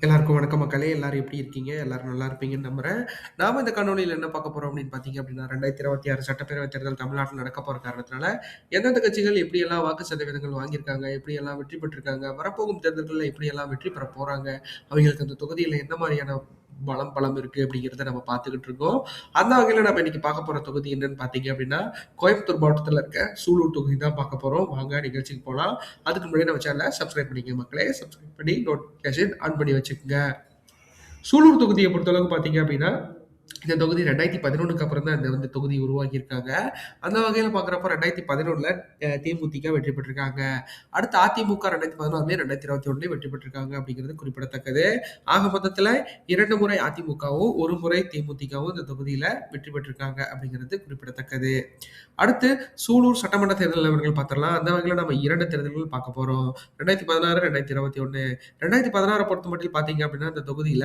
எல்லாருக்கும் வணக்கம் மக்களே! எல்லாரும் எப்படி இருக்கீங்க? எல்லாரும் நல்லா இருப்பீங்கன்னு நம்புறேன். நாம இந்த காணொளியில என்ன பார்க்க போறோம் அப்படின்னு பார்த்தீங்க அப்படின்னா, 2026 சட்டப்பேரவைத் தேர்தல் தமிழ்நாட்டில நடக்க போற காரணத்தினால, எந்தெந்த கட்சிகள் எப்படியெல்லாம் வாக்கு சதவீதங்கள் வாங்கியிருக்காங்க, எப்படியெல்லாம் வெற்றி பெற்றிருக்காங்க, வரப்போகும் தேர்தல்கள்ல எப்படியெல்லாம் வெற்றி பெற போறாங்க, அவங்களுக்கு அந்த தொகுதியில எந்த மாரியான பலம் இருக்கு அப்படிங்கிறத நம்ம பார்த்துக்கிட்டு இருக்கோம். அந்த வகையில நம்ம இன்னைக்கு பார்க்க போற தொகுதி என்னன்னு பார்த்தீங்க அப்படின்னா, கோயம்புத்தூர் மாவட்டத்தில இருக்க சூலூர் தொகுதி தான் பார்க்க போறோம். வாங்க நிகழ்ச்சிக்கு போலாம். அதுக்கு முன்னாடி நம்ம சேனல சப்ஸ்கிரைப் பண்ணிக்கங்க மக்களே. சப்ஸ்கிரைப் பண்ணி நோட்டிஃபிகேஷன் ஆன் பண்ணி வச்சுக்கங்க. சூலூர் தொகுதியை பொறுத்தளவுக்கு பார்த்தீங்க அப்படின்னா, இந்த தொகுதி 2011க்கு அப்புறம் தான் இந்த தொகுதி உருவாக்கியிருக்காங்க. அந்த வகையில பார்க்குறப்போ 2011ல தேமுதிக வெற்றி பெற்றிருக்காங்க. அடுத்து அதிமுக 2016லயும் 2021லயும் வெற்றி பெற்றிருக்காங்க அப்படிங்கிறது குறிப்பிடத்தக்கது. ஆக மொத்தத்துல 2 முறை அதிமுகவும், 1 முறை தேமுதிகவும் இந்த தொகுதியில வெற்றி பெற்றிருக்காங்க அப்படிங்கிறது குறிப்பிடத்தக்கது. அடுத்து சூலூர் சட்டமன்ற தேர்தல் நிலவரங்கள் பார்த்துடலாம். அந்த வகையில நம்ம 2 தேர்தல்கள் பார்க்க போறோம். 2016, 2021. 2016 பொறுத்தமட்டில் பார்த்தீங்க அப்படின்னா, இந்த தொகுதியில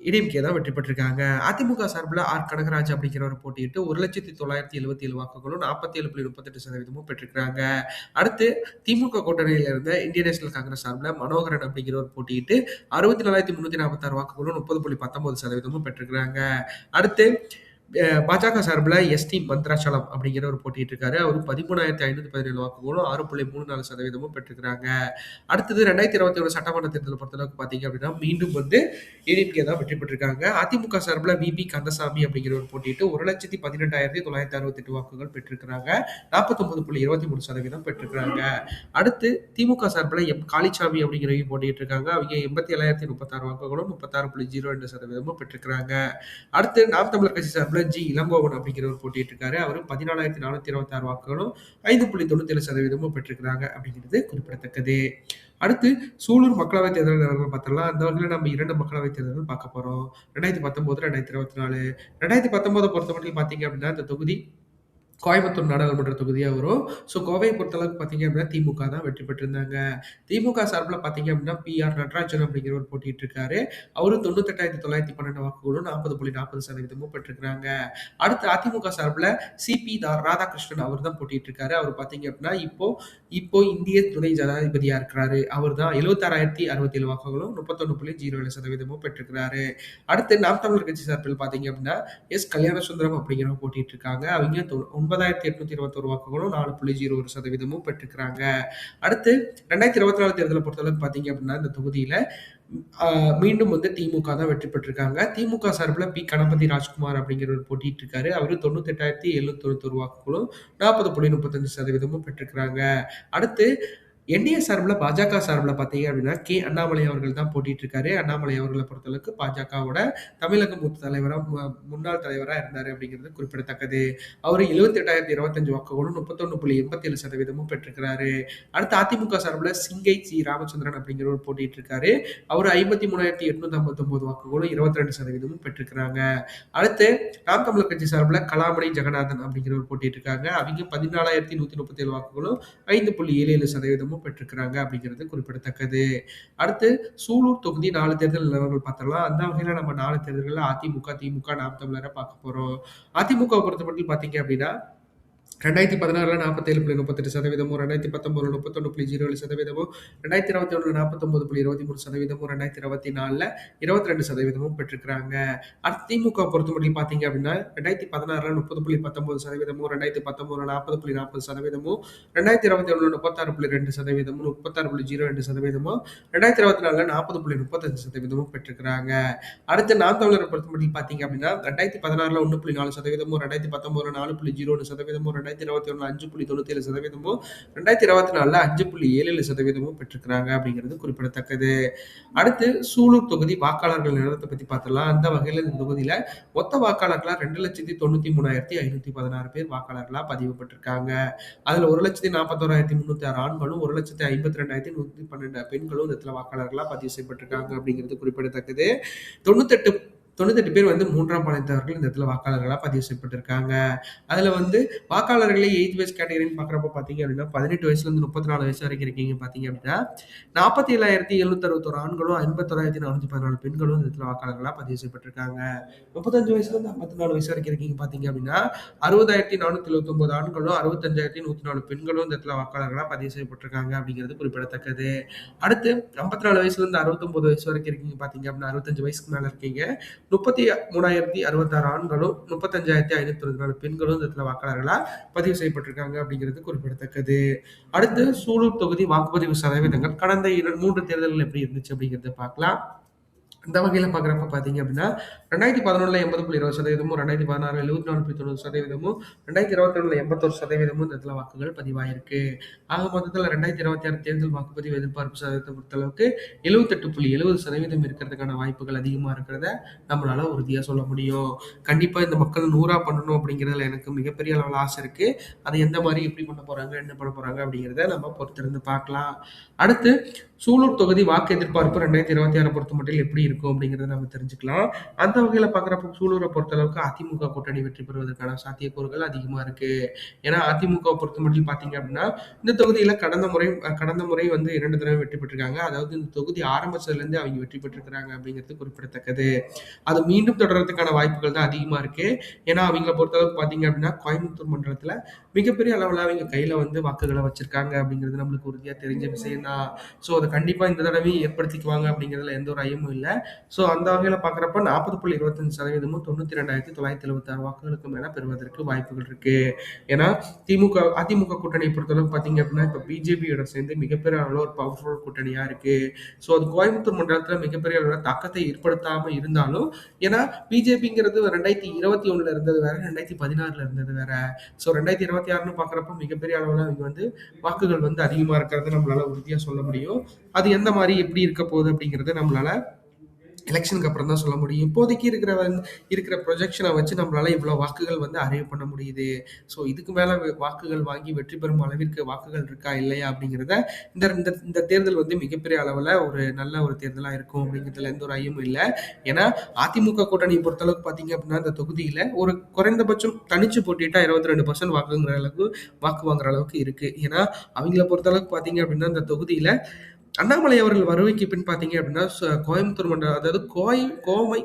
ஏடிஎம்கே தான் வெற்றி பெற்றிருக்காங்க. அதிமுக சார்பில ஆர். கனகராஜ் அப்படிங்கிறவர் போட்டியிட்டு 1,977 வாக்குகளும் 47.38% பெற்றிருக்கிறாங்க. அடுத்து திமுக கூட்டணியில இருந்த இந்தியன் நேஷனல் காங்கிரஸ் சார்பில மனோகரன் அப்படிங்கிறவர் போட்டியிட்டு 64,346 வாக்குகளும் 30.19% பெற்றிருக்கிறாங்க. அடுத்து பாஜக சார்பில எஸ்.டி. மந்த்ராச்சலம் அப்படிங்கிறவர் போட்டியிட்டு இருக்காரு. அவரு 13,517 வாக்குகளும் 6.34% பெற்றிருக்கிறாங்க. அடுத்தது 2021 சட்டமன்ற தேர்தல பொறுத்தளவுக்கு பார்த்தீங்க அப்படின்னா, மீண்டும் ஏடிஎம்கே தான் வெற்றி பெற்றிருக்காங்க. அதிமுக சார்பில வி.பி. கந்தசாமி அப்படிங்கிறவர் போட்டியிட்டு 1,18,968 வாக்குகள் பெற்றிருக்கிறாங்க. 49.23% பெற்றிருக்கிறாங்க. அடுத்து திமுக சார்பில காளிச்சாமி அப்படிங்கிறவங்க போட்டியிட்டு இருக்காங்க. அவங்க 87,036 வாக்குகளும் 36.02% பெற்றிருக்கிறாங்க. அடுத்து நாம் தமிழர் கட்சி சார்பில் இளங்கோவன் அப்படிங்கிறவர் போட்டிட்டு இருக்காரு. அவர் 14,426 வாக்குகளும் 5.97% பெற்றிருக்கிறாங்க அப்படிங்கிறது குறிப்பிடத்தக்கது. அடுத்து சூலூர் மக்களவைத் தேர்தல் நிலவரம் பார்த்தரலாம். அந்த வகையில நம்ம 2 மக்களவைத் தேர்தல்கள் பார்க்க போறோம். 2019, 2024. 2019 பொறுத்தமட்டில் பார்த்தீங்க அப்படின்னா, இந்த தொகுதி கோயம்புத்தூர் நாடாளுமன்ற தொகுதியா வரும். ஸோ கோவையை பொறுத்தளவுக்கு பார்த்தீங்க அப்படின்னா, திமுக தான் வெற்றி பெற்றிருந்தாங்க. திமுக சார்பில பார்த்தீங்க அப்படின்னா, பி.ஆர். நடராஜன் அப்படிங்கிறவர் போட்டியிட்டு இருக்காரு. அவரு 98,912 வாக்குகளும் 40.40% பெற்றிருக்கிறாங்க. அடுத்து அதிமுக சார்பில சி.பி. ராதாகிருஷ்ணன் அவர் தான் போட்டியிட்டு இருக்காரு. அவர் பார்த்தீங்க அப்படின்னா, இப்போ இப்போ இந்திய துணை ஜனாதிபதியா இருக்கிறாரு. அவர் தான் 76,067 வாக்குகளும் 31.07% பெற்றிருக்கிறாரு. அடுத்து நாம் தமிழர் கட்சி சார்பில் பார்த்தீங்க அப்படின்னா, எஸ். கல்யாணசுந்தரம் அப்படிங்கிறவங்க போட்டியிட்டு இருக்காங்க. அவங்க 9,821 வாக்குகளும் 4.01% பெற்றிருக்கிறாங்க. அடுத்து 2024 தேர்தலை பொறுத்தளவுக்கு பார்த்தீங்க அப்படின்னா, இந்த தொகுதியில மீண்டும் திமுக தான் வெற்றி பெற்றிருக்காங்க. திமுக சார்பில பி. கணபதி ராஜ்குமார் அப்படிங்கிறவர் போட்டியிட்டு இருக்காரு. அவரு 98,791 வாக்குகளும் 40.35% பெற்றிருக்கிறாங்க. அடுத்து என்டிஏ சார்பில பாஜக சார்பில பார்த்தீங்க அப்படின்னா, அண்ணாமலை அவர்கள் தான் போட்டியிட்டு இருக்காரு. அண்ணாமலை அவர்கள பொறுத்தளவுக்கு பாஜகவோட தமிழக மூத்த தலைவரா முன்னாள் தலைவரா இருந்தாரு அப்படிங்கிறது குறிப்பிடத்தக்கது. அவரு 78,025 வாக்குகளும் 31.87% பெற்றிருக்கிறாரு. அடுத்து அதிமுக சார்பில சிங்கை ராமச்சந்திரன் அப்படிங்கிறவர் போட்டியிட்டு இருக்காரு. அவரு 53,859 வாக்குகளும் 22% பெற்றிருக்கிறாங்க. அடுத்து நாம் தமிழர் கட்சி சார்பில கலாமணி ஜெகநாதன் அப்படிங்கிறவர் போட்டியிட்டு இருக்காங்க. அவங்க 14,137 வாக்குகளும் 5.77% பெற்றிருக்கிறாங்க அப்படிங்கிறது குறிப்பிடத்தக்கது. அடுத்து சூலூர் தொகுதி 4 தேர்தல் நிலவரங்கள் பார்த்தரலாம். அந்த வகையில நம்ம 4 தேர்தல்கள்ல அதிமுக, திமுக, நாம் தமிழர பார்க்க போறோம். அதிமுகவ பொறுத்தமட்டில் பார்த்தீங்க அப்படின்னா, 2016ல 47.38%, 2019ல 31.07%, 2021ல 49.23%, 2024ல 22% பெற்றிருக்கிறாங்க. அடுத்து திமுக பொறுத்தமட்டில் பார்த்தீங்க அப்படின்னா, 2016ல 30.19%, 2019ல 40.40%, 2021ல 36.2%, 36.02%, 2024ல 40.35% பெற்றிருக்கிறாங்க. அடுத்து நாம் தமிழரை பொறுத்தமட்டில் பார்த்தீங்க அப்படின்னா, 2016ல 1.4%, 2019ல 4.01%, 2021ல 5.97%, 2024ல 5.77% பெற்றிருக்கிறாங்க அப்படிங்கிறது குறிப்பிடத்தக்கது. அடுத்து சூலூர் தொகுதி வாக்காளர்கள் நிலவரத்தை பத்தி பார்த்தரலாம். அந்த வகையில இந்த தொகுதியில மொத்த வாக்காளர்களா 2,93,516 பேர் வாக்காளர்களா பதிவு பெற்றிருக்காங்க. அதுல 1,41,306 ஆண்களும், 1,52,112 பெண்களும் இந்த இடத்துல வாக்காளர்களா பதிவு செய்யப்பட்டிருக்காங்க அப்படிங்கிறது குறிப்பிடத்தக்கது. 98 98 பேர் வந்து 3ஆம் பாலினத்தவர்கள் இந்த இடத்துல வாக்காளர்களா பதிவு செய்யப்பட்டிருக்காங்க. அதுல வந்து வாக்காளர்களே எய்த் வைஸ் கேட்டகரின்னு பார்க்குறப்ப பார்த்தீங்க அப்படின்னா, 18 வயசுலேருந்து 34 வயசு வரைக்கும் இருக்கீங்க பார்த்தீங்க அப்படின்னா, 47,761 ஆண்களும், 51,414 பெண்களும் இந்த இடத்துல வாக்காளர்களா பதிவு செய்யப்பட்டிருக்காங்க. 35 வயசுலேருந்து 54 வயசு வரைக்கும் இருக்கீங்க பார்த்தீங்க அப்படின்னா, 60,479 ஆண்களும், 65,104 பெண்களும் இந்த இடத்துல வாக்காளர்களா பதிவு செய்யப்பட்டிருக்காங்க அப்படிங்கிறது குறிப்பிடத்தக்கது. அடுத்து 54 வயசுலேருந்து 69 வயசு வரைக்கும் இருக்கீங்க பார்த்தீங்க அப்படின்னா, 65 வயசுக்கு மேல இருக்கீங்க. 33,066 ஆண்களும், 35,524 பெண்களும் இந்த இடத்துல வாக்காளர்களா பதிவு செய்யப்பட்டிருக்காங்க அப்படிங்கிறது குறிப்பிடத்தக்கது. அடுத்து சூலூர் தொகுதி வாக்குப்பதிவு சதவீதங்கள் கடந்த 3 தேர்தல்கள் எப்படி இருந்துச்சு அப்படிங்கிறத பார்க்கலாம். இந்த வகையில பார்க்குறப்ப பார்த்தீங்க அப்படின்னா, 2011ல 80.20% 2016ல 74.90% 2022ல 81% இந்த இடத்துல வாக்குகள் பதிவாயிருக்கு. ஆக மொத்தத்துல 2026 தேர்தல் வாக்குப்பதிவு எதிர்பார்ப்பு சதவீதத்தை பொறுத்தளவுக்கு 78.70% இருக்கிறதுக்கான வாய்ப்புகள் அதிகமா இருக்கிறத நம்மளால உறுதியா சொல்ல முடியும். கண்டிப்பா இந்த மக்கள் 100ஆ பண்ணணும் அப்படிங்கிறதுல எனக்கு மிகப்பெரிய அளவுல ஆசை இருக்கு. அதை எந்த மாரி எப்படி பண்ண போறாங்க, என்ன பண்ண போறாங்க அப்படிங்கிறத நம்ம பொறுத்திருந்து பார்க்கலாம். அடுத்து சூலூர் தொகுதி வாக்கு எதிர்பார்ப்பு 2026 பொறுத்தமட்டில் எப்படி இருக்கும் அப்படிங்கிறத நம்ம தெரிஞ்சுக்கலாம். அந்த வகையில பார்க்குறப்போ சூலூரை பொறுத்தளவுக்கு அதிமுக கூட்டணி வெற்றி பெறுவதற்கான சாத்தியக்கூறுகள் அதிகமா இருக்கு. ஏன்னா அதிமுகவை பொறுத்தமட்டில் பார்த்தீங்க அப்படின்னா, இந்த தொகுதியில கடந்த முறை வந்து 2 தடவை வெற்றி பெற்றிருக்காங்க. அதாவது இந்த தொகுதி ஆரம்பிச்சதுலேருந்தே அவங்க வெற்றி பெற்றிருக்கிறாங்க அப்படிங்கிறது குறிப்பிடத்தக்கது. அது மீண்டும் தொடர்றதுக்கான வாய்ப்புகள் தான் அதிகமா இருக்கு. ஏன்னா அவங்கள பொறுத்தளவுக்கு பார்த்தீங்க அப்படின்னா, கோயம்புத்தூர் மண்டலத்துல மிகப்பெரிய அளவுல அவங்க கையில வந்து வாக்குகளை வச்சிருக்காங்க அப்படிங்கிறது நம்மளுக்கு உறுதியா தெரிஞ்ச விஷயம் தான். ஸோ அதை கண்டிப்பா இந்த தடவையும் ஏற்படுத்திக்குவாங்க அப்படிங்கிறதுல எந்த ஒரு ஐயமும் இல்லை. ஸோ அந்த வகையில பார்க்குறப்ப 40.25% 92,976 வாக்குகளுக்கு மேல பெறுவதற்கு வாய்ப்புகள் இருக்கு. ஏன்னா அதிமுக கூட்டணியை பொறுத்தளவுக்கு பார்த்தீங்க அப்படின்னா இப்போ பிஜேபியோட சேர்ந்து மிகப்பெரிய அளவில் ஒரு பவர்ஃபுல் கூட்டணியா இருக்கு. ஸோ அது கோயம்புத்தூர் மண்டலத்தில் மிகப்பெரிய அளவில் தாக்கத்தை ஏற்படுத்தாம இருந்தாலும், ஏன்னா பிஜேபிங்கிறது 2021ல இருந்தது வேற, 2016ல இருந்தது வேற. ஸோ 2026ன்னு பார்க்குறப்ப மிகப்பெரிய அளவில் அவங்க வந்து வாக்குகள் வந்து அதிகமா இருக்கிறத நம்மளால உறுதியா சொல்ல முடியும். அது எந்த மாதிரி எப்படி இருக்க போகுது அப்படிங்கிறத நம்மளால எலெக்ஷனுக்கு அப்புறம் தான் சொல்ல முடியும். இப்போதைக்கு இருக்கிற ப்ரொஜெக்ஷனை வச்சு நம்மளால இவ்வளோ வாக்குகள் வந்து அரைவ் பண்ண முடியுது. ஸோ இதுக்கு மேல வாக்குகள் வாங்கி வெற்றி பெறும் அளவிற்கு வாக்குகள் இருக்கா இல்லையா அப்படிங்கிறத இந்த இந்த இந்த தேர்தல் வந்து மிகப்பெரிய அளவில் ஒரு நல்ல ஒரு தேர்தலாக இருக்கும் அப்படிங்கிறதுல எந்த ஒரு ஐயமும் இல்லை. ஏன்னா அதிமுக கூட்டணியை பொறுத்தளவுக்கு பார்த்தீங்க அப்படின்னா இந்த தொகுதியில் ஒரு குறைந்தபட்சம் தனிச்சு போட்டிட்டா 22% வாக்கு வாங்குற அளவுக்கு இருக்கு. ஏன்னா அவங்கள பொறுத்தளவுக்கு பார்த்தீங்க அப்படின்னா இந்த தொகுதியில் அண்ணாமலை அவர்கள் வருகைக்கு பின் பார்த்தீங்க அப்படின்னா, கோயம்புத்தூர் மண்டலம் அதாவது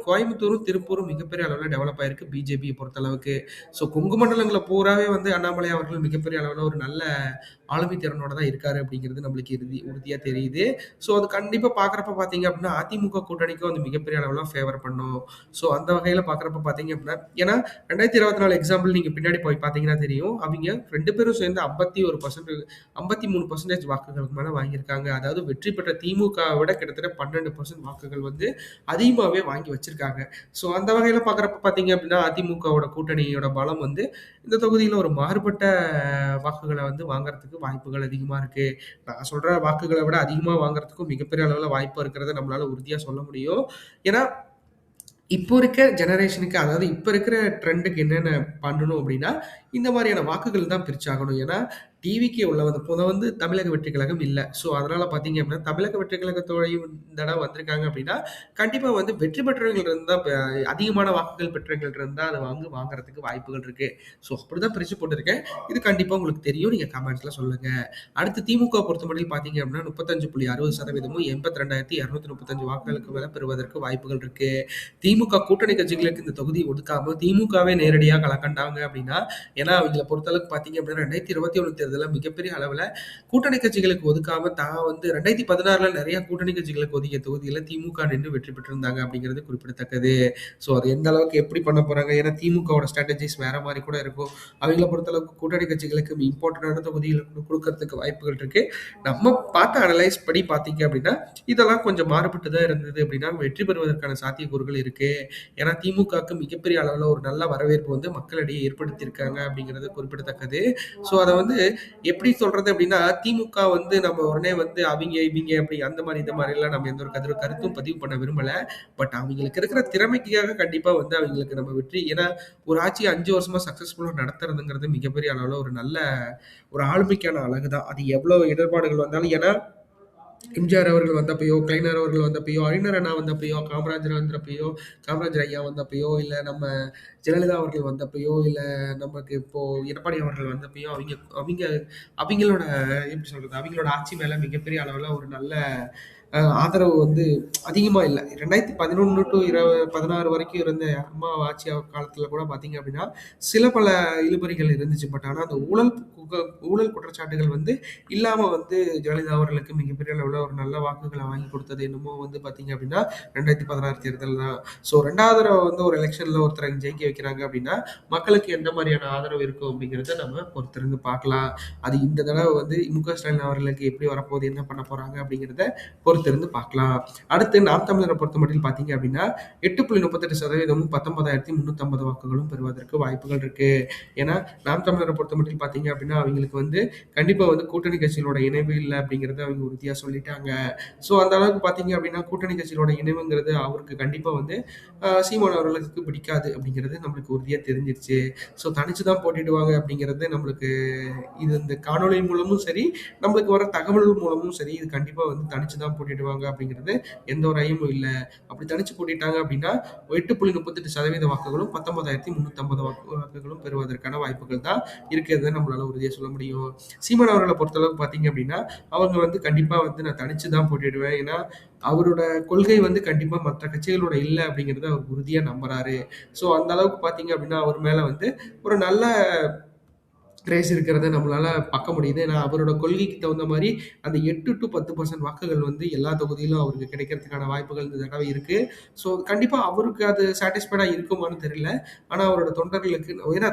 கோயம்புத்தூரும், திருப்பூரும் மிகப்பெரிய அளவுல டெவலப் ஆயிருக்கு பிஜேபியை பொறுத்தளவுக்கு. ஸோ கொங்கு மண்டலங்கள்ல பூராவே வந்து அண்ணாமலை அவர்கள் மிகப்பெரிய அளவுல ஒரு நல்ல ஆளுமை திறனோட தான் இருக்காரு அப்படிங்கிறது நம்மளுக்கு உறுதியா தெரியுது. ஸோ அது கண்டிப்பா பார்க்குறப்ப பார்த்தீங்க அப்படின்னா, அதிமுக கூட்டணிக்கும் வந்து மிகப்பெரிய அளவுல ஃபேவர் பண்ணும். ஸோ அந்த வகையில பார்க்குறப்ப பார்த்தீங்க அப்படின்னா, ஏன்னா 2024 எக்ஸாம்பிள் நீங்க பின்னாடி போய் பார்த்தீங்கன்னா தெரியும். அவிங்க 2 பேரும் சேர்ந்து 51% 53% வாக்குகளுக்கு மேல வாங்கியிருக்காங்க. அதாவது வெற்றி பெற்ற திமுகவை விட கிட்டத்தட்ட 12% வாக்குகள் வந்து அதிகமாவே வாங்கி வச்சிருக்காங்க. ஸோ அந்த வகையில பார்க்குறப்ப பார்த்தீங்க அப்படின்னா, அதிமுகவோட கூட்டணியோட பலம் வந்து இந்த தொகுதியில ஒரு மாறுபட்ட வாக்குகளை வந்து வாங்குறதுக்கு வாய்ப்புகள் அதிகமா இருக்கு. நான் சொல்ற வாக்குகளை விட அதிகமா வாங்குறதுக்கும் மிகப்பெரிய அளவுல வாய்ப்பு இருக்கிறத நம்மளால உறுதியா சொல்ல முடியும். ஏன்னா இப்போ இருக்க ஜெனரேஷனுக்கு அதாவது இப்போ இருக்கிற ட்ரெண்டுக்கு என்னென்ன பண்ணணும் அப்படின்னா, இந்த மாதிரியான வாக்குகள் தான் பிரிச்சாகணும். ஏன்னா டிவிக்கே உள்ள வந்து இப்போதான் வந்து தமிழக வெற்றிக் கழகம் இல்ல. ஸோ அதனால பார்த்தீங்க அப்படின்னா, தமிழக வெற்றிக் கழகத்தோடையும் இந்த தடவ வந்திருக்காங்க அப்படின்னா, கண்டிப்பா வந்து வெற்றி பெற்றவர்கள் இருந்தா அதிகமான வாக்குகள் பெற்றவர்கள் இருந்தா அத வாங்குறதுக்கு வாய்ப்புகள் இருக்கு. ஸோ அப்படிதான் பிரிச்சு போட்டிருக்கேன். இது கண்டிப்பா உங்களுக்கு தெரியும். நீங்க கமெண்ட்ஸ்ல சொல்லுங்க. அடுத்து திமுக பொறுத்தமட்டில் பார்த்தீங்க அப்படின்னா 35.60% 82,235 வாக்குகளுக்கு மேல பெறுவதற்கு வாய்ப்புகள் இருக்கு. திமுக கூட்டணி கட்சிகளுக்கு இந்த தொகுதி ஒதுக்காம திமுகவே நேரடியா களக்கண்டாங்க அப்படின்னா, ஏன்னா அவங்கள பொறுத்தளவுக்கு பார்த்தீங்க அப்படின்னா 2021 தேர்தல்ல மிகப்பெரிய அளவுல கூட்டணி கட்சிகளுக்கு ஒதுக்காம தான் வந்து 2016ல நிறைய கூட்டணி கட்சிகளுக்கு ஒதுக்கிய தொகுதியில திமுக நின்று வெற்றி பெற்றிருந்தாங்க அப்படிங்கிறது குறிப்பிடத்தக்கது. ஸோ அது எந்த அளவுக்கு எப்படி பண்ண போறாங்க? ஏன்னா திமுகவோட ஸ்ட்ராட்டஜிஸ் வேற மாதிரி கூட இருக்கும். அவங்கள பொறுத்தளவுக்கு கூட்டணி கட்சிகளுக்கு இம்பார்ட்டன்டான தொகுதிகள் கொடுக்கறதுக்கு வாய்ப்புகள் இருக்கு. நம்ம பார்த்த அனலைஸ் படி பார்த்தீங்க அப்படின்னா, இதெல்லாம் கொஞ்சம் மாறுபட்டு தான் இருந்தது அப்படின்னா வெற்றி பெறுவதற்கான சாத்தியக்கூறுகள் இருக்கு. ஏன்னா திமுகவுக்கு மிகப்பெரிய அளவுல ஒரு நல்ல வரவேற்பு வந்து மக்களிடையே ஏற்படுத்தியிருக்காங்க அப்படிங்கிறது குறிப்பிடத்தக்கது. ஸோ அதை வந்து எப்படி சொல்றது அப்படின்னா, திமுக வந்து நம்ம உடனே வந்து இவிங்க அப்படி அந்த மாதிரி இந்த மாதிரி எல்லாம் நம்ம எந்த ஒரு கருத்தும் பதிவு பண்ண விரும்பல. பட் அவங்களுக்கு இருக்கிற திறமைக்காக கண்டிப்பா வந்து அவங்களுக்கு நம்ம வெற்றி ஏன்னா ஒரு ஆட்சி 5 வருஷமா சக்சஸ்ஃபுல்லா நடத்துறதுங்கிறது மிகப்பெரிய அளவுல ஒரு நல்ல ஒரு ஆளுமைக்கான அழகுதான். அது எவ்வளவு இடர்பாடுகள் வந்தாலும் ஏன்னா எம்ஜிஆர் அவர்கள் வந்தப்பயோ, கலைஞர் அவர்கள் வந்தப்பயோ, அறிஞர் அண்ணா வந்தப்பயோ, காமராஜர் வந்தப்பயோ, காமராஜர் ஐயா வந்தப்பயோ, இல்ல நம்ம ஜெயலலிதா அவர்கள் வந்தப்பயோ, இல்ல நமக்கு இப்போ எடப்பாடி அவர்கள் வந்தப்பயோ, அவிங்க அவிங்களோட எப்படி சொல்றது? அவிங்களோட ஆட்சி மேல மிகப்பெரிய அளவுல ஒரு நல்ல ஆதரவு வந்து அதிகமா இல்ல. 2011 டூ 16 வரைக்கும் இருந்த அம்மா ஆட்சி காலத்துல கூட பார்த்தீங்க அப்படின்னா, சில பல இழுபறிகள் இருந்துச்சு. பட் ஆனா அந்த ஊழல் குற்றச்சாட்டுகள் வந்து இல்லாம வந்து ஜெயலலிதா அவர்களுக்கு மிகப்பெரிய அளவுல ஒரு நல்ல வாக்குகள வாங்கி குடுத்தது என்னமோ வந்து பார்த்தீங்க அப்படின்னா, 2016 தேர்தல் தான். ஸோ 2வது தடவ வந்து ஒரு எலக்ஷன்ல ஒருத்தர ஜெயிக்க வைக்கிறாங்க அப்படின்னா, மக்களுக்கு எந்த மாரியான ஆதரவு இருக்கும் அப்படிங்கிறத நம்ம பொறுத்திருந்து பார்க்கலாம். அது இந்த தடவ வந்து மு.க. ஸ்டாலின் அவர்களுக்கு எப்படி வரப்போகுது, என்ன பண்ண போறாங்க அப்படிங்கிறத பொறுத்திருந்து பார்க்கலாம். அடுத்து நாம் தமிழரை பொறுத்தமட்டில் பார்த்தீங்க அப்படின்னா, 8.38% 19,350 வாக்குகளும் பெறுவதற்கு வாய்ப்புகள் இருக்கு. ஏன்னா, நாம் தமிழரை பொறுத்தமட்டில் பார்த்தீங்க அப்படின்னா, அவங்களுக்கு வந்து கண்டிப்பா வந்து கூட்டணி கட்சிகளோட இணைவு இல்ல அப்படிங்கிறத அவங்க உறுதியா சொல்லிட்டாங்க. ஸோ அந்த அளவுக்கு பார்த்தீங்க அப்படின்னா, கூட்டணி கட்சிகளோட இணைவுங்கிறது அவருக்கு கண்டிப்பா வந்து சீமான் அவர்களுக்கு பிடிக்காது அப்படிங்கிறது நம்மளுக்கு உறுதியா தெரிஞ்சிருச்சு. ஸோ தனிச்சு தான் போட்டியிடுவாங்க அப்படிங்கிறது நம்மளுக்கு இது இந்த காணொளி மூலமும் சரி, நம்மளுக்கு வர தகவல் மூலமும் சரி, இது கண்டிப்பா வந்து தனிச்சு தான் போட்டியிடுவாங்க அப்படிங்கிறது எந்த ஒரு ஐயமும் இல்ல. அப்படி தனிச்சு போட்டிட்டாங்க அப்படின்னா 8.38% வாக்குகளும் 19,350 வாக்குகளும் பெறுவதற்கான வாய்ப்புகள் தான் இருக்கிறத நம்மளால உறுதியா சொல்ல முடியும். சீமான் அவர்கள பொறுத்தளவுக்கு பார்த்தீங்க அப்படின்னா, அவங்க வந்து கண்டிப்பா வந்து நான் தனிச்சு தான் போட்டியிடுவேன். ஏன்னா, அவரோட கொள்கை வந்து கண்டிப்பா மற்ற கட்சிகளோட இல்ல அப்படிங்கிறத அவர் உறுதியா நம்புறாரு. ஸோ அந்த அளவுக்கு பார்த்தீங்க அப்படின்னா, அவர் மேல வந்து ஒரு நல்ல கிரேஸ் இருக்கிறத நம்மளால பார்க்க முடியுது. ஏன்னா, அவரோட கொள்கைக்கு தகுந்த மாரி அந்த 8 டூ 10% வாக்குகள் வந்து எல்லா தொகுதியிலும் அவருக்கு கிடைக்கிறதுக்கான வாய்ப்புகள் இந்த தடவ இருக்கு. ஸோ, கண்டிப்பா அவருக்கு அது சாட்டிஸ்ஃபைடா இருக்குமான்னு தெரியல. ஆனா, அவரோட தொண்டர்களுக்கு ஏன்னா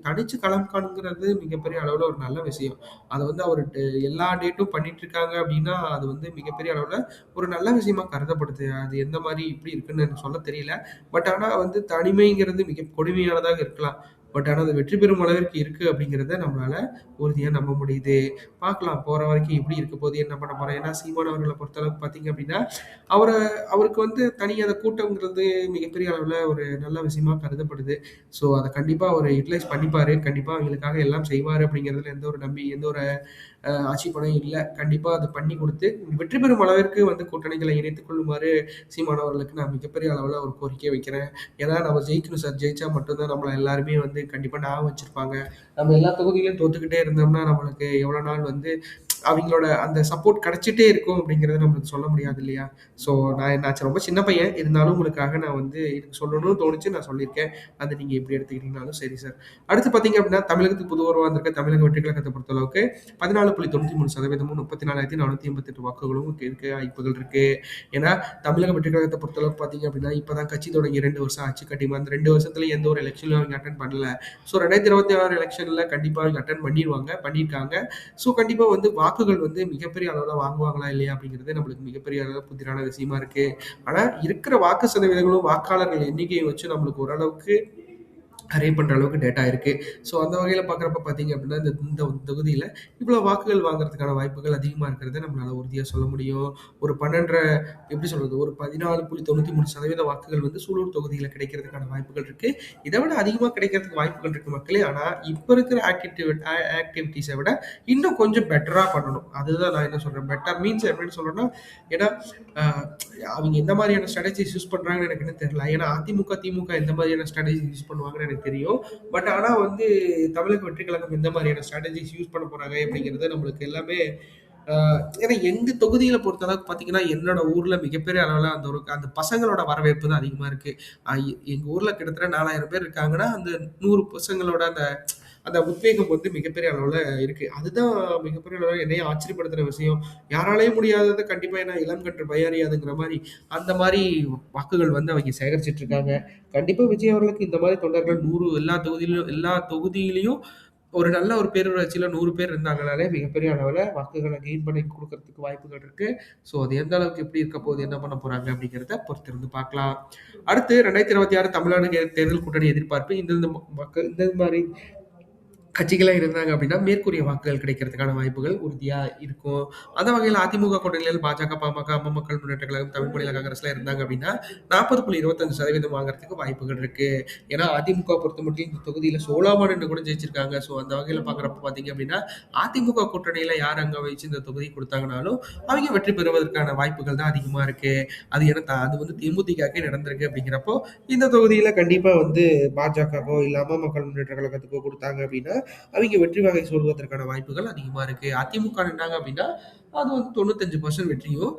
தனிச்சு களம் காண்கிறது மிகப்பெரிய அளவுல ஒரு நல்ல விஷயம். அத வந்து அவரு எல்லா டேட்டும் பண்ணிட்டு இருக்காங்க அப்டின்னா, அது வந்து மிகப்பெரிய அளவுல ஒரு நல்ல விஷயமா கருதப்படுது. அது எந்த மாரி எப்படி இருக்குன்னு எனக்கு சொல்ல தெரியல. பட் ஆனா வந்து தனிமைங்கிறது மிக கொடுமையானதாக இருக்கலாம். பட் ஆனா, அது வெற்றி பெறும் அளவிற்கு இருக்கு அப்படிங்கிறத நம்மளால உறுதியா நம்ப முடியுது. பார்க்கலாம் போற வரைக்கும் எப்படி இருக்க போகுது, என்ன பண்ண போறான். ஏன்னா, சீமான் அவர்கள பொறுத்தளவுக்கு பார்த்தீங்க அப்படின்னா, அவர அவருக்கு வந்து தனி அந்த கூட்டம்ங்கிறது மிகப்பெரிய அளவுல ஒரு நல்ல விஷயமா கருதப்படுது. ஸோ, அத கண்டிப்பா அவரு யுட்டிலைஸ் பண்ணிப்பாரு. கண்டிப்பா அவங்களுக்காக எல்லாம் செய்வாரு அப்படிங்கிறதுல எந்த ஒரு ஆட்சேபனையும் இல்ல. கண்டிப்பா அது பண்ணி குடுத்து, வெற்றி பெறும் அளவிற்கு வந்து கூட்டணிகளை இணைத்துக் கொள்ளுமாறு சீமான் அவர்களுக்கு நான் மிகப்பெரிய அளவுல ஒரு கோரிக்கை வைக்கிறேன். ஏன்னா நம்ம ஜெயிக்கணும் சார். ஜெயிச்சா மட்டும் தான் நம்மள எல்லாருமே வந்து கண்டிப்பா ஞாபகம் வச்சிருப்பாங்க. நம்ம எல்லா தொகுதியிலும் தோத்துக்கிட்டே இருந்தோம்னா, நம்மளுக்கு எவ்வளோ நாள் வந்து அவிங்களோட அந்த சப்போர்ட் கிடைச்சிட்டே இருக்கும் அப்படிங்கிறத நம்மளுக்கு சொல்ல முடியாது இல்லையா? ஸோ நான் என்னாச்சு ரொம்ப சின்ன பையன். இருந்தாலும் உங்களுக்காக நான் வந்து எனக்கு சொல்லணும்னு தோணுச்சு. நான் சொல்லியிருக்கேன். அத நீங்க எப்படி எடுத்துக்கிட்டீங்கனாலும் சரி சார். அடுத்து பார்த்தீங்க அப்படின்னா, தமிழகத்துக்கு புது வந்திருக்க தமிழக வெற்றி கழகத்த பொறுத்தளவுக்கு 14.93% 34,488 வாக்குகளும் இருக்க வாய்ப்புகள் இருக்கு. ஏன்னா, தமிழக வெற்றி கழகத்த பொறுத்தளவுக்கு பார்த்தீங்க அப்படின்னா, இப்பதான் கட்சி தொடங்கி 2 வருஷம் ஆச்சு. கண்டிப்பா அந்த 2 வருஷத்துல எந்த ஒரு எலக்ஷன்லயும் அவங்க அட்டெண்ட் பண்ணல. ஸோ 2026 எலக்ஷன்ல கண்டிப்பா அவங்க அட்டெண்ட் பண்ணிருவாங்க. பண்ணியிருக்காங்க. ஸோ கண்டிப்பா வந்து வாக்குகள் வந்து மிகப்பெரிய அளவுல வாங்குவாங்களா இல்லையா அப்படிங்கிறது நம்மளுக்கு மிகப்பெரிய அளவுல புதிரான விஷயமா இருக்கு. ஆனா இருக்கிற வாக்கு சதவீதங்களும் வாக்காளர்கள் எண்ணிக்கையும் வச்சு நம்மளுக்கு ஓரளவுக்கு அரே பண்ற அளவுக்கு டேட்டா இருக்கு. ஸோ அந்த வகையில பார்க்குறப்ப பார்த்தீங்க அப்படின்னா, இந்த இந்த தொகுதியில இவ்வளோ வாக்குகள் வாங்குறதுக்கான வாய்ப்புகள் அதிகமா இருக்கிறத நம்மளால உறுதியா சொல்ல முடியும். ஒரு 12 எப்படி சொல்றது? ஒரு 14.93% வாக்குகள் வந்து சூலூர் தொகுதியில கிடைக்கிறதுக்கான வாய்ப்புகள் இருக்கு. இத விட அதிகமா கிடைக்கிறதுக்கு வாய்ப்புகள் இருக்கு மக்களே. ஆனா, இப்ப இருக்கிற ஆக்டிவிட்டீஸ விட இன்னும் கொஞ்சம் பெட்டரா பண்ணணும். அதுதான் நான் என்ன சொல்றேன். பெட்டர் மீன்ஸ் எப்படின்னு சொல்றேன்னா, ஏன்னா அ அவிங்க எந்த மாதிரியான ஸ்ட்ராட்டஜிஸ் யூஸ் பண்றாங்கன்னு எனக்கு இன்னும் தெரியல. ஏன்னா அதிமுக, திமுக எந்த மாதிரியான ஸ்ட்ராட்டஜி யூஸ் பண்ணுவாங்கன்னு எனக்கு தெரியும். பட் ஆனா வந்து தமிழக வெற்றி கழகம் எந்த மாதிரியான ஸ்ட்ராட்டஜிஸ் யூஸ் பண்ண போறாங்க அப்படிங்கிறது நம்மளுக்கு எல்லாமே ஏன்னா எங்க தொகுதியில பொறுத்தளவுக்கு பார்த்தீங்கன்னா, என்னோட ஊர்ல மிகப்பெரிய அளவுல அந்த பசங்களோட வரவேற்பு தான் அதிகமா இருக்கு. எங்க ஊர்ல கிட்டத்தட்ட 4,000 பேர் இருக்காங்கன்னா, அந்த 100 பசங்களோட அந்த அந்த உத்வேகம் வந்து மிகப்பெரிய அளவுல இருக்கு. அதுதான் மிகப்பெரிய அளவுல என்னையும் ஆச்சரியப்படுத்துற விஷயம். யாராலயும் முடியாதத கண்டிப்பா ஏன்னா இளம் கன்று பயறியாதுங்கிற மாரி, அந்த மாரி வாக்குகள் வந்து அவைங்க சேகரிச்சுட்டு இருக்காங்க. கண்டிப்பா விஜய் அவர்களுக்கு இந்த மாரி தொண்டர்கள் 100 எல்லா தொகுதியிலயும் ஒரு நல்ல ஒரு பேரூராட்சியில 100 பேர் இருந்தாங்கனாலே மிகப்பெரிய அளவுல வாக்குகள கெயின் பண்ணி குடுக்கறதுக்கு வாய்ப்புகள் இருக்கு. ஸோ அது எந்த அளவுக்கு எப்படி இருக்க போகுது, என்ன பண்ண போறாங்க அப்படிங்கிறத பொறுத்திருந்து பார்க்கலாம். அடுத்து 2026 தமிழ்நாடு தேர்தல் கூட்டணி எதிர்பார்ப்பு. இந்தந்த மக்கள் இந்த மாரி கட்சிகளா இருந்தாங்க அப்படின்னா, மேற்கூறிய வாக்குகள் கிடைக்கிறதுக்கான வாய்ப்புகள் உறுதியா இருக்கும். அந்த வகையில அதிமுக கூட்டணியில் பாஜக, பாமக, அம்மா மக்கள் முன்னேற்றக் கழகம், தமிழ் மாநில காங்கிரஸ்லாம் இருந்தாங்க அப்படின்னா, 40.25% வாங்குறதுக்கு வாய்ப்புகள் இருக்கு. ஏன்னா, அதிமுக பொறுத்தமட்டிலும் இந்த தொகுதியில சோலாம நின்னு கூட ஜெயிச்சிருக்காங்க. ஸோ, அந்த வகையில பார்க்குறப்ப பார்த்தீங்க அப்படின்னா, அதிமுக கூட்டணியில யார் அங்க வச்சு இந்த தொகுதி குடுத்தாங்கனாலும், அவைங்க வெற்றி பெறுவதற்கான வாய்ப்புகள் தான் அதிகமா இருக்கு. அது ஏன்னா அது வந்து தேமுதிகவுக்கே நடந்திருக்கு அப்படிங்கிறப்போ, இந்த தொகுதியில கண்டிப்பா வந்து பாஜகவோ, இல்ல அம்மா மக்கள் முன்னேற்ற கழகத்துக்கோ குடுத்தாங்க அப்படின்னா, அவைங்க வெற்றி வாகை சூடுவதற்கான வாய்ப்புகள் அதிகமா இருக்கு. அதிமுக நின்னாங்க அப்படின்னா, அது வந்து 95% வெற்றியும்,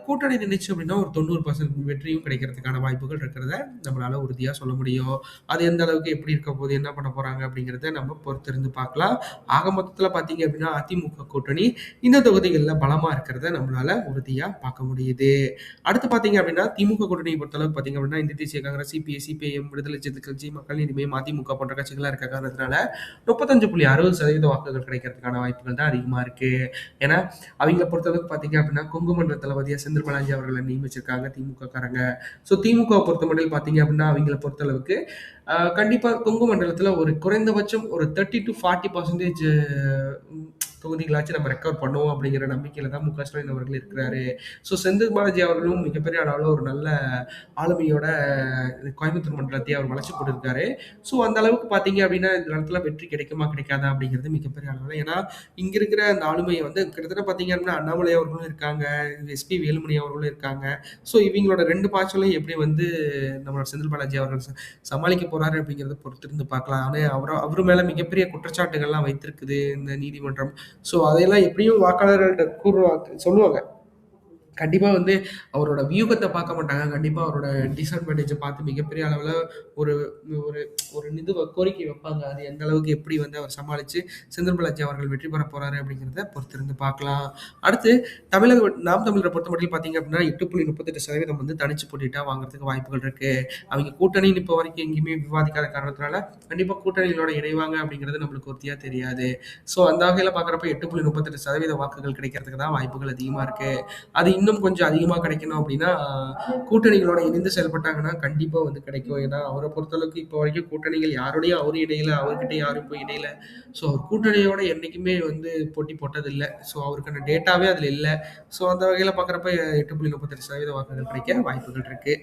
கூட்டணி நின்னுச்சு அப்படின்னா ஒரு 90% வெற்றியும் கிடைக்கிறதுக்கான வாய்ப்புகள் இருக்கிறத நம்மளால உறுதியா சொல்ல முடியும். அது எந்த அளவுக்கு எப்படி இருக்க போகுது, என்ன பண்ண போறாங்க அப்படிங்கிறத நம்ம பொறுத்திருந்து பார்க்கலாம். ஆக மொத்தத்துல பார்த்தீங்க அப்படின்னா, அதிமுக கூட்டணி இந்த தொகுதிகள்ல பலமா இருக்கிறத நம்மளால உறுதியா பார்க்க முடியுது. அடுத்து பார்த்தீங்க அப்படின்னா, திமுக கூட்டணியை பொறுத்தளவுக்கு பார்த்தீங்க அப்படின்னா, இந்திய தேசிய காங்கிரஸ், சிபிஐ, சிபிஐஎம், விடுதலை சிறுத்தைகள் கட்சி, மக்கள் நீதி மய்யம், அதிமுக போன்ற கட்சிகளா இருக்க காரணத்தினால 35.60% வாக்குகள் கிடைக்கிறதுக்கான வாய்ப்புகள் தான் அதிகமா இருக்கு. ஏன்னா, அவைங்கள பொறுத்தளவுக்கு பார்த்தீங்க அப்படின்னா, கொங்கு மண்டல தளபதியா செந்தில் பாலாஜி அவர்கள நியமிச்சிருக்காங்க திமுககாரங்க. ஸோ, திமுகவ பொறுத்தமட்டில் பார்த்தீங்க அப்படின்னா, அவைங்கள பொறுத்தளவுக்கு கண்டிப்பா கொங்கு மண்டலத்தில ஒரு குறைந்தபட்சம் ஒரு 30-40% தொகுதிகளாச்சும் நம்ம ரெக்கவர் பண்ணுவோம் அப்படிங்கிற நம்பிக்கையில தான் மு.க. ஸ்டாலின் அவர்கள் இருக்கிறாரு. ஸோ, செந்தில் பாலாஜி அவர்களும் மிகப்பெரிய அளவுல ஒரு நல்ல ஆளுமையோட கோயம்புத்தூர் மண்டலத்தை அவர் வளர்ச்சி போட்டிருக்காரு. ஸோ, அந்த அளவுக்கு பார்த்தீங்க அப்படின்னா, இந்த இடத்துல வெற்றி கிடைக்குமா, கிடைக்காதா அப்படிங்கிறது மிகப்பெரிய அளவுல. ஏன்னா, இங்க இருக்கிற அந்த ஆளுமைய வந்து கிட்டத்தட்ட பார்த்தீங்க அப்படின்னா, அண்ணாமலை அவர்களும் இருக்காங்க, எஸ்பி வேலுமணி அவர்களும் இருக்காங்க. ஸோ, இவங்களோட 2 பாய்ச்சலையும் எப்படி வந்து நம்மளோட செந்தில் பாலாஜி அவர்கள் சமாளிக்க போறாரு அப்படிங்கிறத பொறுத்திருந்து பார்க்கலாம். ஆனா, அவரு மேல மிகப்பெரிய குற்றச்சாட்டுகள்லாம் வைத்திருக்குது இந்த நீதிமன்றம். ஸோ, அதையெல்லாம் எப்படியும் வாக்காளர்கள்ட்ட சொல்லுவாங்க. கண்டிப்பா வந்து அவரோட வியூகத்த பார்க்க மாட்டாங்க. கண்டிப்பா அவரோட டிஸ்அட்வான்டேஜ பார்த்து மிகப்பெரிய அளவுல ஒரு ஒரு ஒரு கோரிக்கை வைப்பாங்க. அது எந்த அளவுக்கு எப்படி வந்து அவர் சமாளிச்சு செந்தில் பாலாஜி அவர்கள் வெற்றி பெற போறாரு அப்படிங்கிறத பொறுத்திருந்து பார்க்கலாம். அடுத்து நாம் தமிழர பொறுத்தமட்டிலும் பார்த்தீங்க அப்படின்னா 8.38% வந்து தனிச்சு போட்டிட்டா வாங்குறதுக்கு வாய்ப்புகள் இருக்கு. அவைங்க கூட்டணின்னு இப்போ வரைக்கும் எங்கேயுமே விவாதிக்காத காரணத்தினால, கண்டிப்பா கூட்டணிகளோட இணைவாங்க அப்படிங்கிறது நம்மளுக்கு உறுதியா தெரியாது. ஸோ அந்த வகையில பார்க்குறப்ப 8.38% வாக்குகள் கிடைக்கிறதுக்கு தான் வாய்ப்புகள் அதிகமா இருக்கு. அது இன்னும் கொஞ்சம் அதிகமா கிடைக்கணும் அப்படின்னா, கூட்டணிகளோட இணைந்து செயல்பட்டாங்கன்னா, கண்டிப்பா வந்து கிடைக்கும். ஏன்னா, அவர பொறுத்தளவுக்கு இப்போ வரைக்கும் கூட்டணிகள் யாரோடையும் அவரும் இணையல. அவர்கிட்டயும் யாரும் போய் இணையல. ஸோ, அவர் கூட்டணியோட என்னைக்குமே வந்து போட்டி போட்டதில்ல. ஸோ, அவருக்கான டேட்டாவே அதுல இல்ல. ஸோ, அந்த வகையில பார்க்குறப்ப 8.38% வாக்குகள் கிடைக்க வாய்ப்புகள் இருக்கு.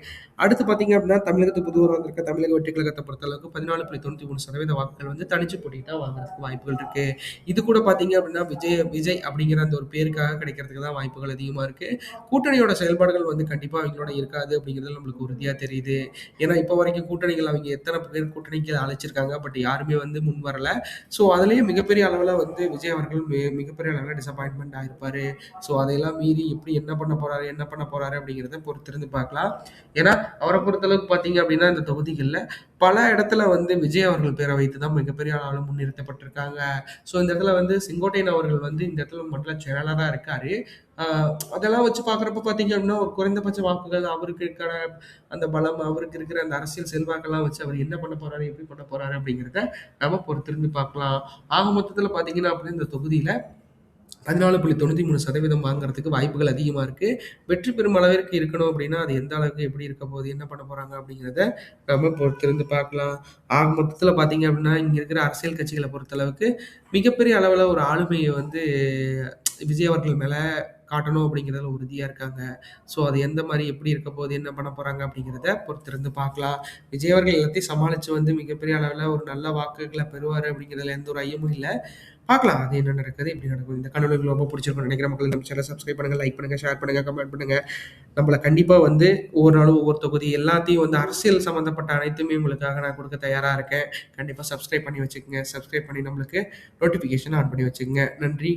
அடுத்து பார்த்தீங்க அப்படின்னா, தமிழகத்துக்கு புது வந்திருக்க தமிழக வெற்றிக் கழகத்த பொறுத்தளவுக்கு 14.93% வாக்குகள் வந்து தனிச்சு போட்டிட்டா வாங்குறதுக்கு வாய்ப்புகள் இருக்கு. இது கூட பார்த்தீங்க அப்படின்னா, விஜய் விஜய் அப்படிங்கிற அந்த ஒரு பேருக்காக கிடைக்கிறதுக்கு தான் வாய்ப்புகள் அதிகமா இருக்கு. கூட்டணியோட செயல்பாடுகள் வந்து கண்டிப்பா அவங்களோட இருக்காது அப்படிங்கிறது நம்மளுக்கு உறுதியா தெரியுது. ஏன்னா, இப்போ வரைக்கும் கூட்டணிகள் அவைங்க எத்தன பேர் கூட்டணிக்கு அழைச்சிருக்காங்க. பட் யாருமே வந்து முன் வரல. ஸோ, அதிலேயும் மிகப்பெரிய அளவுல வந்து விஜய் அவர்கள் மிகப்பெரிய அளவுல டிசப்பாயின்ட்மென்ட் ஆயிருப்பாரு. ஸோ, அதையெல்லாம் மீறி எப்படி என்ன பண்ண போறாரு அப்படிங்கிறத பொறுத்திருந்து பார்க்கலாம். ஏன்னா, அவர பொறுத்தளவுக்கு பார்த்தீங்க அப்படின்னா, இந்த தொகுதிகள்ல பல இடத்துல வந்து விஜய் அவர்கள் பேரை வைத்து தான் மிகப்பெரிய அளவுல முன்னிறுத்தப்பட்டிருக்காங்க. ஸோ, இந்த இடத்துல வந்து செங்கோட்டையன் அவர்கள் வந்து இந்த இடத்துல மண்டல செயலாளரா இருக்காரு. ஆ அதெல்லாம் வச்சு பார்க்குறப்ப பார்த்தீங்க அப்படின்னா, ஒரு குறைந்தபட்ச வாக்குகள் அவருக்கு இருக்கிற அந்த பலம், அவருக்கு இருக்கிற அந்த அரசியல் செல்வாக்கெல்லாம் வச்சு அவர் என்ன பண்ண போறாரு, எப்படி பண்ண போறாரு அப்படிங்கிறத நம்ம பொறுத்திருந்து பார்க்கலாம். ஆக மொத்தத்தில பார்த்தீங்கன்னா, அப்படியே இந்த தொகுதியில 14.93% வாங்குறதுக்கு வாய்ப்புகள் அதிகமா இருக்கு. வெற்றி பெறும் அளவிற்கு இருக்கணும் அப்படின்னா, அது எந்த அளவுக்கு எப்படி இருக்க போகுது, என்ன பண்ண போறாங்க அப்படிங்கிறத நம்ம பொறுத்திருந்து பார்க்கலாம். ஆக மொத்தத்தில பார்த்தீங்க அப்படின்னா, இங்க இருக்கிற அரசியல் கட்சிகள பொறுத்தளவுக்கு மிகப்பெரிய அளவுல ஒரு ஆளுமைய வந்து விஜய் அவர்கள் மேல காட்டணும் அப்படிங்கிறதுல உறுதியா இருக்காங்க. ஸோ, அது எந்த மாரி எப்படி இருக்க போகுது, என்ன பண்ண போறாங்க அப்படிங்கிறத பொறுத்திருந்து பார்க்கலாம். விஜய் அவர்கள் எல்லாத்தையும் சமாளிச்சு வந்து மிகப்பெரிய அளவுல ஒரு நல்ல வாக்குகள பெறுவாரு அப்படிங்கிறதுல எந்த ஒரு ஐயமும் இல்ல. பார்க்கலாம். அது என்ன நடக்குது, எப்படி நடக்குது. இந்த காணொளி உங்களுக்கு ரொம்ப பிடிச்சிருக்கும்னு நினைக்கிறேன். மக்கள் நம்ம சேனல சப்ஸ்கிரைப் பண்ணுங்க, லைக் பண்ணுங்க, ஷேர் பண்ணுங்க, கமெண்ட் பண்ணுங்க. நம்மள கண்டிப்பா வந்து ஒவ்வொரு நாளும் ஒவ்வொரு தொகுதி எல்லாத்தையும் வந்து அரசியல் சம்மந்தப்பட்ட அனைத்துமே உங்களுக்காக நான் குடுக்க தயாரா இருக்கேன். கண்டிப்பா சப்ஸ்கிரைப் பண்ணி வச்சுக்கங்க. சப்ஸ்கிரைப் பண்ணி நம்மளுக்கு நோட்டிஃபிகேஷன் ஆன் பண்ணி வச்சுக்கங்க. நன்றி.